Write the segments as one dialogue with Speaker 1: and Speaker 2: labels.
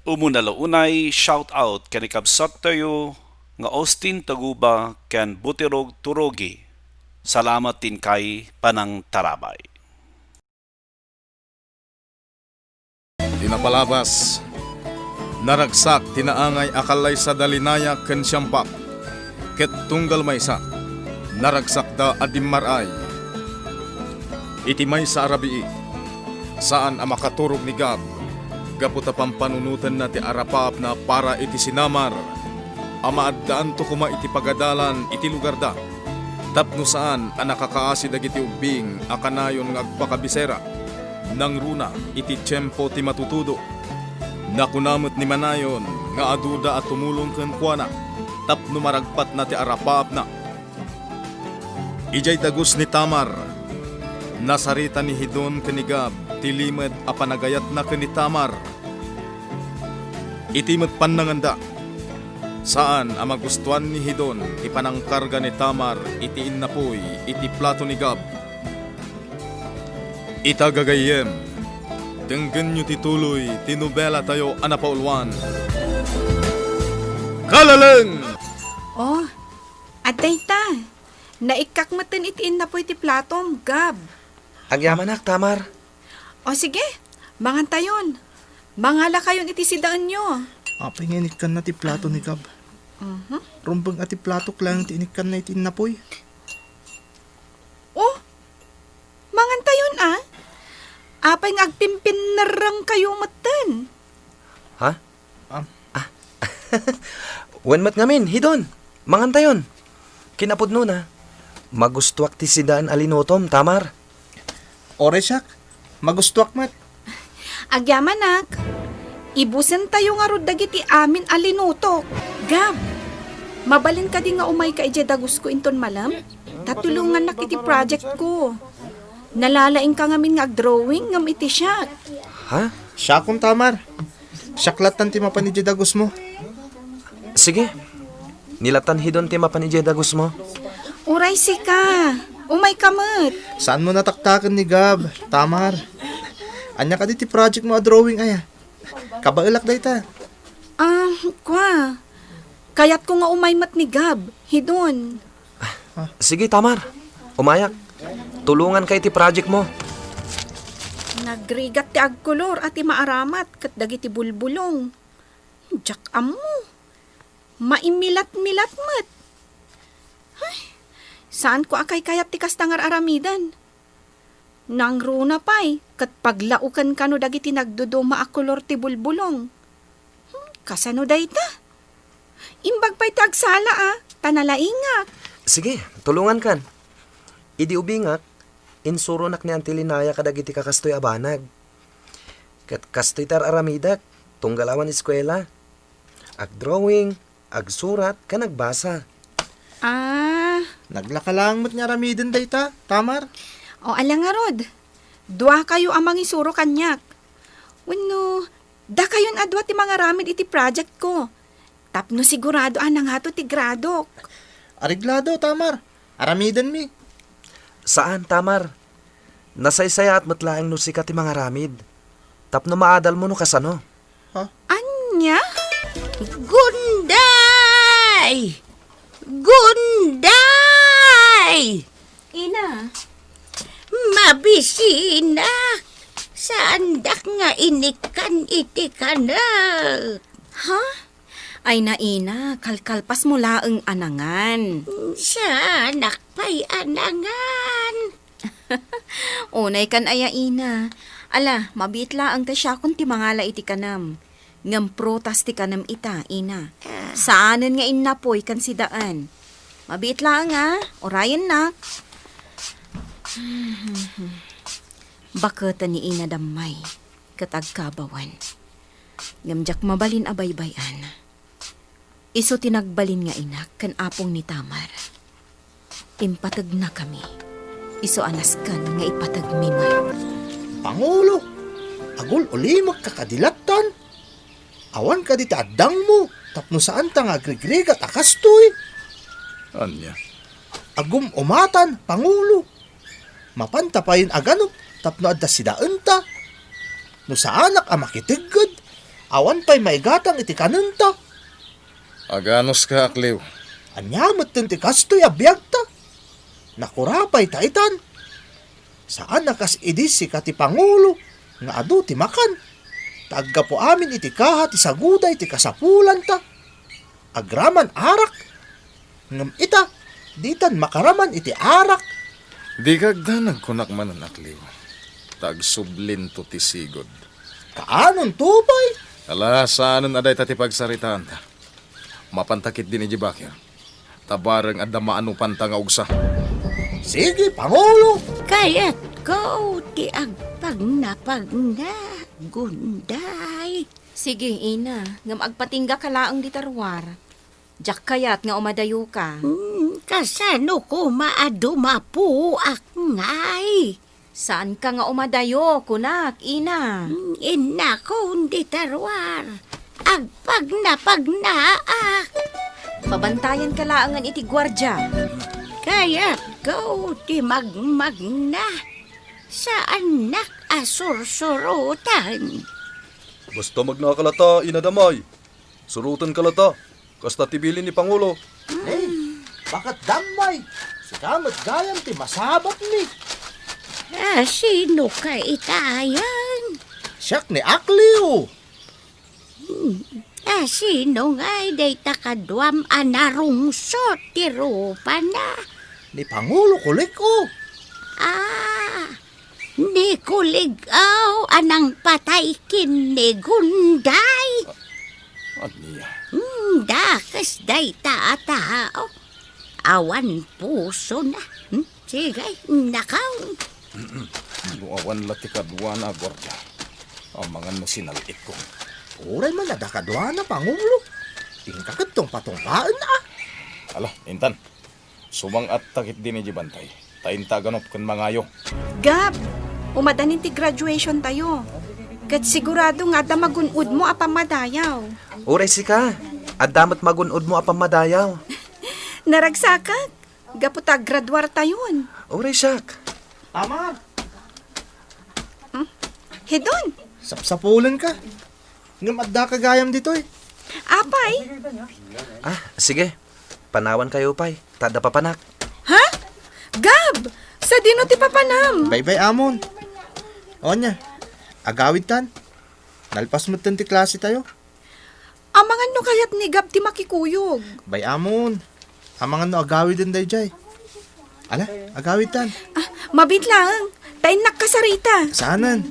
Speaker 1: Umunalaunay shout out kanikabsat tayo nga Austin Taguba ken Butirog Turogi. Salamat din kay Panang Tarabay.
Speaker 2: Tinapalabas, naragsak tinaangay akalay sa dalinaya ken siyampak. Ket tunggal maysa, naragsak da adimmaray. Itimay sa arabii, saan ang makaturog ni Gab, gaputa pampanunutan na ti arapap na para iti sinamar, amaadaan to kuma iti pagadalan iti lugar da. Tapno saan ang nakakaasi dagiti ubing akanayon ng agpakabisera, nang runa iti tiyempo ti matutudo. Nakunamot ni manayon nga aduda at tumulong ken kuana, tapno maragpat na ti arapap na. Ijay dagus ni Tamar, nasarita ni Hidon kenigab, tilimed a panagayat na ken ni Tamar. Itimet pananganda, saan ang magustuhan ni Hidon ipanangkarga ni Tamar iti innapoy iti plato ni Gab. Itagagayem, denggen nyo tituloy tinubela tayo anapaulwan. Kalaleng!
Speaker 3: Oh, aday ta. Naikakmatan itiin na po iti platom, Gab.
Speaker 4: Agyamanak, Tamar.
Speaker 3: O sige, mangantayon. Mangala kayon iti sidaan nyo.
Speaker 5: Apay nga inikan na ti plato ni Gab. Rumbang ati plato lang ti inikan na itin napoy.
Speaker 3: Oh, mangantayon ah. Apay nga agpimpin narang kayo matan.
Speaker 4: Ha?
Speaker 5: Ah.
Speaker 4: Wenmat ngamin, Hidon. Mangantayon. Kinapod nun ha. Magustuak ti sidaan alinotom, Tamar.
Speaker 5: Ore siyak, magustuak mat.
Speaker 3: Agyamanak, ibusen tayo nga rod dagiti amin alinutok. Gab, mabalin ka di nga umay ka ije dagus ko inton malam. Tatulungan na kiti project ko. Nalalaing ka ngamin nga drawing ngam iti siya.
Speaker 4: Ha?
Speaker 5: Siya kong Tamar. Siyaklatan ti mapanididagos mo.
Speaker 4: Sige. Nilatan Hidon ti mapanijay-dagus mo.
Speaker 3: Uray si ka, umay kamot.
Speaker 5: Saan mo nataktakan ni Gab, Tamar? Anya ka di ti project mo a drawing aya. Kabailak day ta.
Speaker 3: Kwa. Kayat ko nga umaymat ni Gab, Hidon.
Speaker 4: Sige, Tamar. Umayak. Tulungan kay ti project mo.
Speaker 3: Nagrigat ti agkolor at ti maaramat kat dagiti bulbulong. Jak amo. Maimilat-milat mat. Ay, saan ko akay kayat ti kastangar aramidan? Nang runa pa'y, kat paglaukan ka no dagiti nagduduma a kolor ti bulbulong. Kasano day ta? Imbag pa'y ti agsala tanalaingak.
Speaker 4: Sige, tulungan kan. Idi ubingak, insuronak ni Antilinaya kadagiti kakastoy abanag. Kat kastoy tar aramidak, tunggalawan eskwela. Ag drawing, ag surat, ka nagbasa.
Speaker 5: Naglakalangot nga ramiden day ta, Tamar.
Speaker 3: O alang nga rod, dua kayo amang isuro kanyak. Wano, da kayon adwa ti mga ramid iti project ko. Tapno sigurado anang hato ti gradok.
Speaker 5: Ariglado, Tamar. Aramiden mi.
Speaker 4: Saan, Tamar? Nasaysaya at matlaang no sikat ti mga ramid. Tapno maadal mo no kasano.
Speaker 3: Anya?
Speaker 6: Gunday! Gunday!
Speaker 3: Ina,
Speaker 6: Mabisina! Sandak nga inikan iti kana.
Speaker 3: ha? Ay na ina, kalkalpas mo laeng anangan.
Speaker 6: Sanak pa'y anangan.
Speaker 3: Unay kan aya ina. Ala, mabitla ang tasyakon ti mangala iti kanam. Ngam protas ti kanam ita, ina. Saanan nga inapoy kan sidaan. Mabitla nga, orayan na. Bakata ni ina damay, katagkabawan. Ngamjak mabalin abaybayan. Iso tinagbalin nga ina, kan apong ni Tamar. Impatag na kami. Iso anaskan nga ipatag mimay.
Speaker 5: Pangulo, agul ulimag kakadilatan. Awan ka di adang mo, tapno saan ta nga agrigrig at akastoy.
Speaker 2: Anya?
Speaker 5: Agum umatan, Pangulo. Mapantapayin aganop, tapno adda sidaan ta. No saanak ang makitigod, Awan pa'y maigatang iti kanunta.
Speaker 2: Aganos ka, Akliw.
Speaker 5: Anyamot ti kastoy abiyag ta. Nakurapay ta itan. Saan nakas idis si kati Pangulo nga adu ti makan. Tagga po amin iti kaha ti saguday ti kasapulan ta. Agraman arak. Ngam ita, ditan makaraman iti arak.
Speaker 2: Di kagda nagkunak man ang Akliw. Tagsublin to ti sigod.
Speaker 5: Kaanon tubay?
Speaker 2: Ala, saanon aday tati pagsaritaan ta. Mapantakit din iji Bakir. Tabarang adamaan panta nga ugsa.
Speaker 5: Sige, Pangulo.
Speaker 6: Kaya't ko ti agpag na gunday.
Speaker 3: Sige, ina. Ngam agpatingga ka laang di tarwar. Jak kayat nga umadayo ka.
Speaker 6: Kasano ko maadumapu ngay?
Speaker 3: Saan ka nga umadayo, kunak, ina?
Speaker 6: Ina ko hindi tarwar. Agpag na
Speaker 3: Babantayan ka laangan iti gwardya.
Speaker 6: Kaya't ko ti magmagna sa anak asursurutan.
Speaker 7: Basta magnakalata, inadamay. Surutan kalata. Kasta tibilin ni Pangulo.
Speaker 5: Bakit damay? Sikamot gayam ti masabat ni.
Speaker 6: Sino ka itayan?
Speaker 5: Siyak ni Akliw.
Speaker 6: Sino nga'y day takadwam anarungsot ti rupa na?
Speaker 5: Ni Pangulo Kuliko.
Speaker 6: Ni kuligaw anang patay kin ni Gunday.
Speaker 2: Aniya.
Speaker 6: Dakas day tao. Awan puso na. Sige, nakaw.
Speaker 2: Luawan lati kadwa na gwardiya. Ang mga nasinalit ko.
Speaker 5: Uray man nadakadwa na Pangulo. Ingkakit tong patungpaan na.
Speaker 2: Ala, Intan. Sumang at takit din iji bantay. Tayin taganop kan mangayo.
Speaker 3: Gab, umadanin ti graduation tayo. Kat sigurado nga da magunod mo apamadayaw.
Speaker 4: Uray si ka. At damat magunod mo apang madayaw.
Speaker 3: Naragsakak. Gaputa graduar tayon.
Speaker 4: Uray siyak.
Speaker 5: Tama.
Speaker 3: Hedon,
Speaker 5: Sapsapulan ka. Ngamadda ka gayam dito eh.
Speaker 3: apay.
Speaker 4: Ah, sige. Panawan kayo, pay. Tada papanak.
Speaker 3: Ha? Gab, sa dino ti papanam.
Speaker 5: Bye-bye, Amon. O niya, agawid tan. Nalpas mo ti klase tayo.
Speaker 3: Amangan no kayat ni Gab ti makikuyog.
Speaker 5: Bye, Amon. Amangan no agawid din day jay. Ala, agawid tan.
Speaker 3: Mabit lang. Tayin nakasarita.
Speaker 5: Saanan?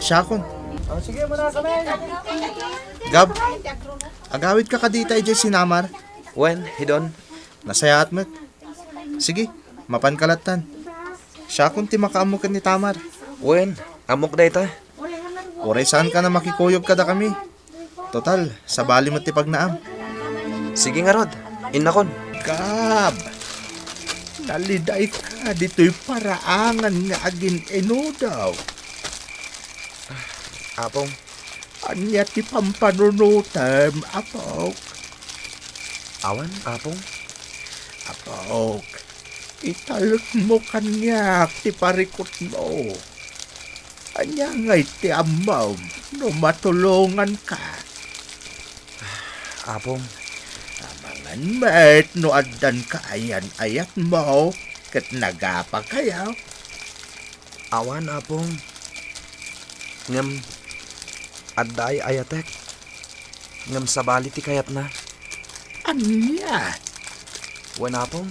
Speaker 5: Syakon. Gab, agawid ka kadita jay sinamar.
Speaker 4: Wen, hidon.
Speaker 5: Nasayat met. Sige, mapankalatan. Syakon ti makaamukan ni Tamar.
Speaker 4: Wen, amok da ita.
Speaker 5: Oray saan ka na makikuyog kada kami. Total, sa bali mo ti pagnaam.
Speaker 4: Sige nga, Rod. Innakon.
Speaker 5: Gab, naliday ka dito'y paraangan nga agin daw.
Speaker 4: Apong.
Speaker 5: Anya ti pampanunutam, apok.
Speaker 4: Awan, apong.
Speaker 5: Apok, italok mo kanyak ti parikot mo. Anya nga'y ti amaw, no matulungan ka.
Speaker 4: Apong.
Speaker 5: Amangan met, no addan ka ayan-ayat mo, kat nagapa kayaw.
Speaker 4: Awan, apong. Ngam. Adday ayatek. Ngam sabali ti kayat na.
Speaker 5: Anya,
Speaker 4: Wen, apong.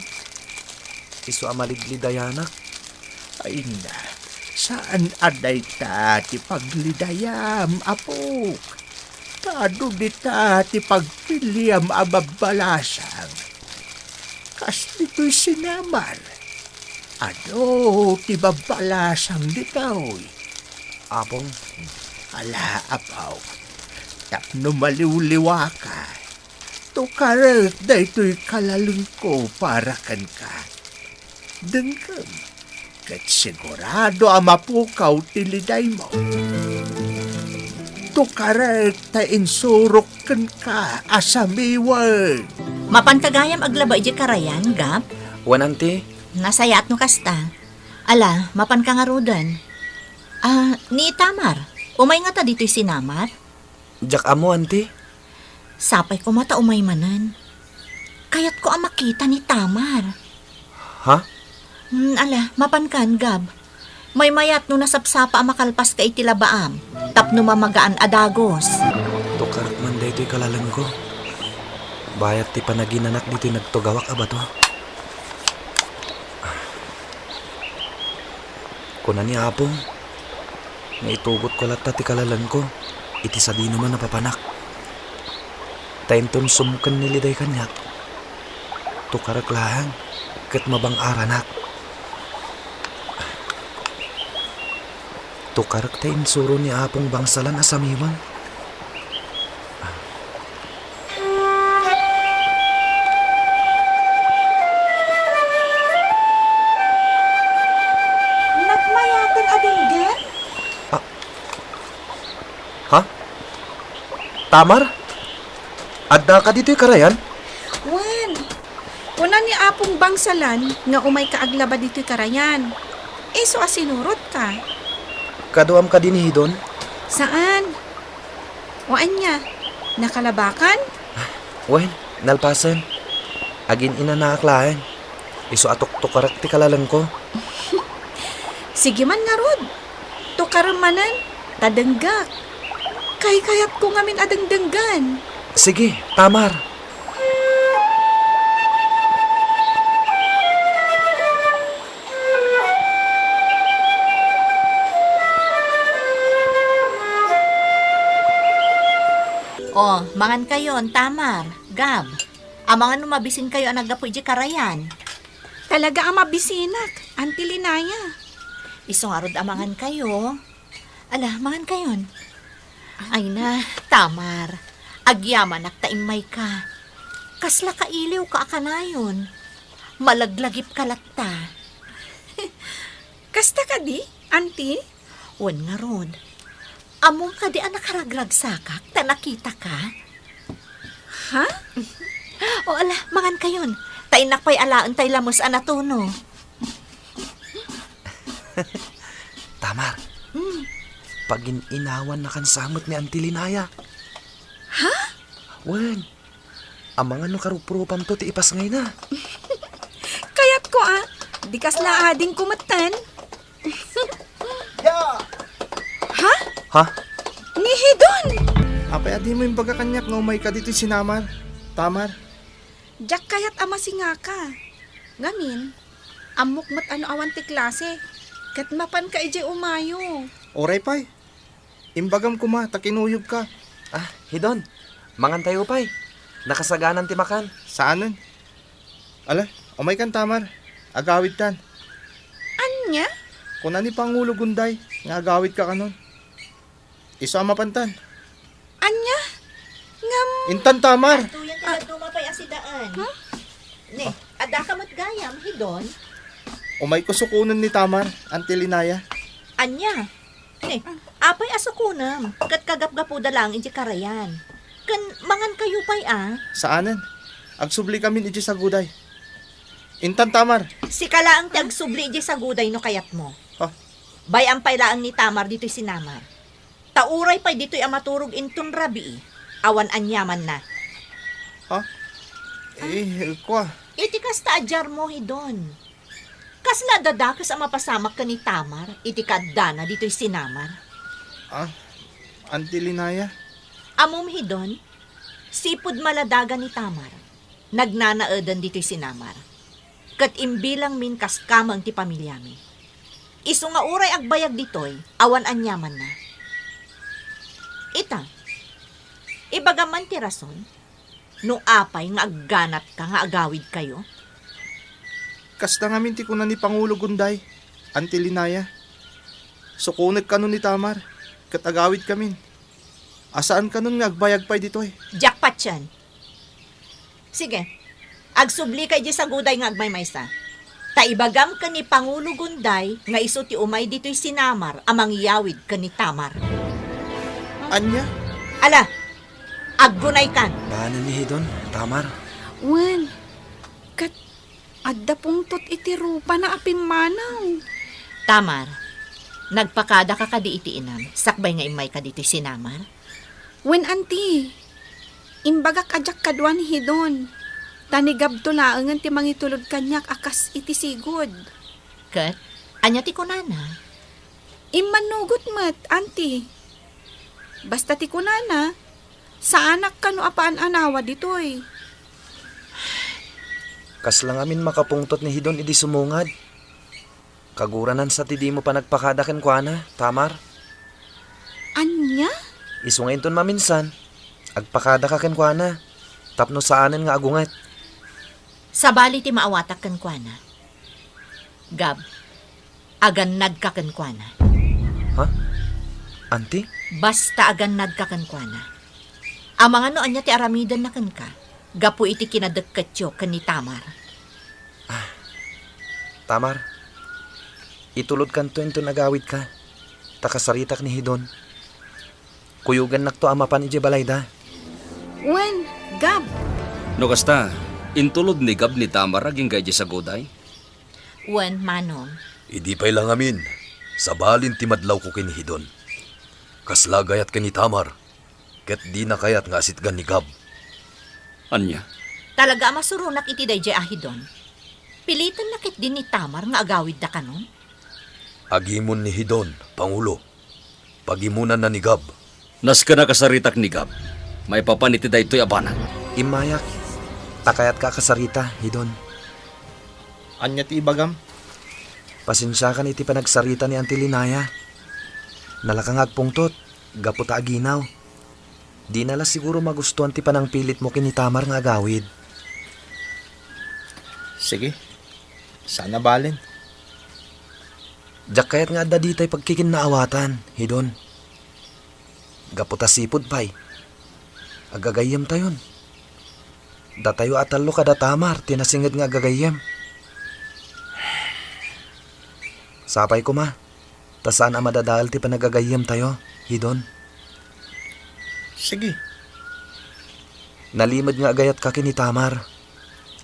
Speaker 4: Isu amaligli dayana.
Speaker 5: ay na, saan aday ta ti paglidayam, apok? Kado di ta ti pagpiliam ababalasang. Kas dito'y sinamar. Ano ti babalasang dito'y?
Speaker 4: Apong.
Speaker 5: Ala, apaw. Tapno maliwliwa ka. Tukaret da ito'y kalalun ko para kan ka. Dengkam. Kat sigurado ang mapukaw tiliday mo. Tukaret ta insurok kan ka asamiwan.
Speaker 8: Mapantagayam aglaba iti karayan, Gap.
Speaker 4: Wen, anti.
Speaker 8: Nasayat no kasta. Ala, mapan ka nga rodan. Ni Tamar, umay nga ta dito'y sinamar.
Speaker 4: Jak amo, auntie.
Speaker 8: Sapay ko mata umay manan. Kayat ko ang makita ni Tamar.
Speaker 4: Ha?
Speaker 8: Ala, mapankan, Gab. May mayat no nasapsapa ang makalpas ka itilabaam. Tapno mamagaan adagos.
Speaker 4: Tukarak man da ito'y kalalang ko. Bayat ti panaginanak dito'y nagtugawak ba to? Kuna ni Apong, naitugot ko lata ti kalalang ko. Iti sa di naman napapanak. Tainton sumukan niliday kanyak. Tukarak lahang, kat mabang aranak. Tukarak ta insuro ni Apong bangsalan asamiwang.
Speaker 3: Nagmayatan adinggan?
Speaker 4: Ha? Tamar? Adda ka dito'y karayan?
Speaker 3: Wan, una ni Apong bangsalan nga umay kaaglaba dito'y karayan. So asinurot ka.
Speaker 4: Kaduam ka din hidon?
Speaker 3: Saan? O anya? Nakalabakan?
Speaker 4: Wen, nalpasan. Agin ina naaklayan. Iso atok tukarak ti kalalang ko.
Speaker 3: Sige man nga rod. Tukaramanan, tadenggak. Kayat ko ngamin adengdenggan.
Speaker 4: Sige, Tamar.
Speaker 8: Oh, mangan kayon, Tamar, Gab. Amangan numabisin kayo ang nagapo iji karayan.
Speaker 3: Talaga ang mabisinak, Auntie Linaya.
Speaker 8: Isong arod amangan kayo. Ala, mangan kayon. Ay na, Tamar. Agyaman ak taimay ka. Kasla kailiw ka akanayon. Malaglagip ka latta.
Speaker 3: Kasta ka di, Auntie?
Speaker 8: Wan nga rod. Among ka di anak haragrag sakak, ta nakita ka.
Speaker 3: Ha?
Speaker 8: O ala, mangan kayon. Tainak pa'y alaan tay lamos anatuno.
Speaker 4: Tamar. Pagin inawan na kan samot ni Auntie Linaya.
Speaker 3: Ha?
Speaker 4: Wen, amangan no karupurupam to ti ipas ngay na.
Speaker 3: Kayat ko di kasla ading kumatan. Ha?
Speaker 4: Ha?
Speaker 3: Nihidon!
Speaker 5: Apay adi mo yung pagkakanyak nga umay ka dito sinamar. Tamar.
Speaker 3: Jak kayat ama singa ka. Ngamin, amok mat ano awan ti klase. Kat mapan ka ije umayo.
Speaker 5: Oray pay. Imbagam kuma, takinuyog ka.
Speaker 4: Ah, hidon. Mangan tayo pa'y. Nakasaganan ti makan.
Speaker 5: Saanan? Ala, umay kan Tamar. Agawid tan.
Speaker 3: Anya?
Speaker 5: Kuna ni Pangulo Gunday, nga agawid ka kanon. Iso ang mapantan.
Speaker 3: Anya? Ngam...
Speaker 5: Intan Tamar.
Speaker 8: Tuyan ka dumapay asidaan. Ne, ada ka matgayam, hidon.
Speaker 5: Umay ko sukunan ni Tamar, Auntie Linaya.
Speaker 8: Anya. Ne, apay asukunam. Kat kagap-gapuda lang iji karayan. Kan mangan kayo pa'y
Speaker 5: Saanan? Agsubli kami iti sa guday. Intan Tamar.
Speaker 8: Si kalaang ti agsubli iji sa guday no kayat mo.
Speaker 5: Ha?
Speaker 8: Bayang pa'y laang ni Tamar dito'y sinamar. Tauray pa'y dito'y amaturog intun rabi. Awan anyaman na.
Speaker 5: Ha? Kwa.
Speaker 8: Iti kas taadyar mo, hidon. Kas nadadakas ang mapasamak ka ni Tamar, iti kadana dito'y sinamar.
Speaker 5: Auntie Linaya.
Speaker 8: Amom, hidon, sipud maladaga ni Tamar, nagnanaedan dito'y sinamar. Kat imbilang min kas kamang ti pamilyami. Isu nga uray agbayag dito'y, awan anyaman na. Ita, ibagaman ti rason, no apay nga agganat ka nga agawid kayo.
Speaker 5: Kasta nga minti ko na ni Pangulo Gunday, Auntie Linaya. Sukunag ka nun ni Tamar, katagawid kamin. Asaan ka nun nga agbayag pa'y dito eh?
Speaker 8: Jackpot yan. Sige, agsubli kay di sa guday nga agmaymaysa. Taibagam ka ni Pangulo Gunday nga iso ti umay dito'y sinamar amang iyawid ka ni Tamar.
Speaker 5: Anya?
Speaker 8: Ala, aggunay kan.
Speaker 4: Paano ni hidon, Tamar?
Speaker 3: Wan, kat adda pungtot iti rupa na apimanaw.
Speaker 8: Tamar, nagpakada ka kadi iti inam, sakbay nga imay ka dito'y sinamar.
Speaker 3: Wen anti, imbagak ajak kadwan hidon. Tanigab to laangan ti mangitulod kanyak akas iti sigod.
Speaker 8: Kat, anya ti kunana.
Speaker 3: Imanugot mat, anti. Basta ti kunana, sa anak kano apaan anawa ditoy.
Speaker 4: Kas lang amin makapungtot ni Hidon idi sumungad. Kaguranan sa ti di mo pa nagpakadaken kuana, Tamar.
Speaker 3: Anya?
Speaker 4: Isungayin ton maminsan. Agpakada ka ken kuana. Tapno saanen nga agungat.
Speaker 8: Sa bali ti maawatak kan kuana. Gab, agannad ka kan kuana.
Speaker 4: Ha? Anti?
Speaker 8: Basta agannad ka kan kuana. Amang ano anya ti aramidan na kan ka. Gapu iti kinadagkatyo kan ni Tamar.
Speaker 4: Tamar. Itulod kanto ito nagawid ka. Takasaritak ni Hidon. Kuyugan nakto amapan iti balayda.
Speaker 3: Wen, Gab.
Speaker 9: No kasta, intulod ni Gab ni Tamar aging gaydi sa goday.
Speaker 8: Wen, Manong.
Speaker 7: Idi pa'y lang amin. Sa balin ti madlaw ko kinihidon. Kaslagayat ka ni Tamar. Ket di na kayat nga asitgan ni Gab.
Speaker 9: Anya?
Speaker 8: Talaga masurunak iti dayjay ahidon. Pilitan nakit din ni Tamar nga agawid da kanon.
Speaker 7: Agimon ni Hidon, Pangulo. Pagimunan na ni Gab.
Speaker 9: Nas ka na kasaritak ni Gab. May papaniti da ito'y abanag.
Speaker 4: Imayak. Takayat ka kasarita, Hidon.
Speaker 5: Anya ti ibagam?
Speaker 4: Pasensya ka iti panagsarita ni Auntie Linaya. Nalakang agpungtot. Gaputa aginaw. Di nala siguro magustuhan ti panang pilit mo kini Tamar nga agawid.
Speaker 5: Sige. Sana balin.
Speaker 4: Diyak kayat nga adda ditay pagkikinnaawatan, Hidon. Gaputa sipod pay. Agagayem tayon. Datayo atalo kada Tamar, tinasingit nga agagayem. Sapay ko ma. Tasaan ang madadahal ti panagagayem tayo, Hidon.
Speaker 5: Sige.
Speaker 4: Nalimad nga agayat ka kini Tamar.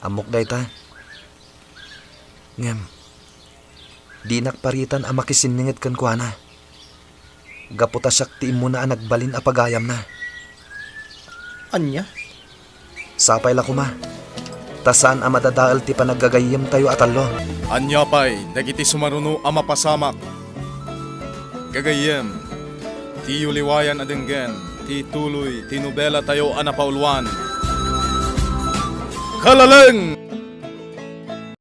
Speaker 4: Amok day ta. Ngem. Di nakparitan ang makisiningit kan kuana. Gaputa syaktiin mo na ang nagbalin a pagayam na.
Speaker 5: Anya?
Speaker 4: Sapay la kuma. Tasaan ang madadaal ti panagagayem tayo atalo.
Speaker 2: Anya pa'y dagiti sumaruno ang mapasamak. Gagayem, ti uliwayan adenggen, ti tuloy, ti nobela tayo anapaulwan. Kalaleng!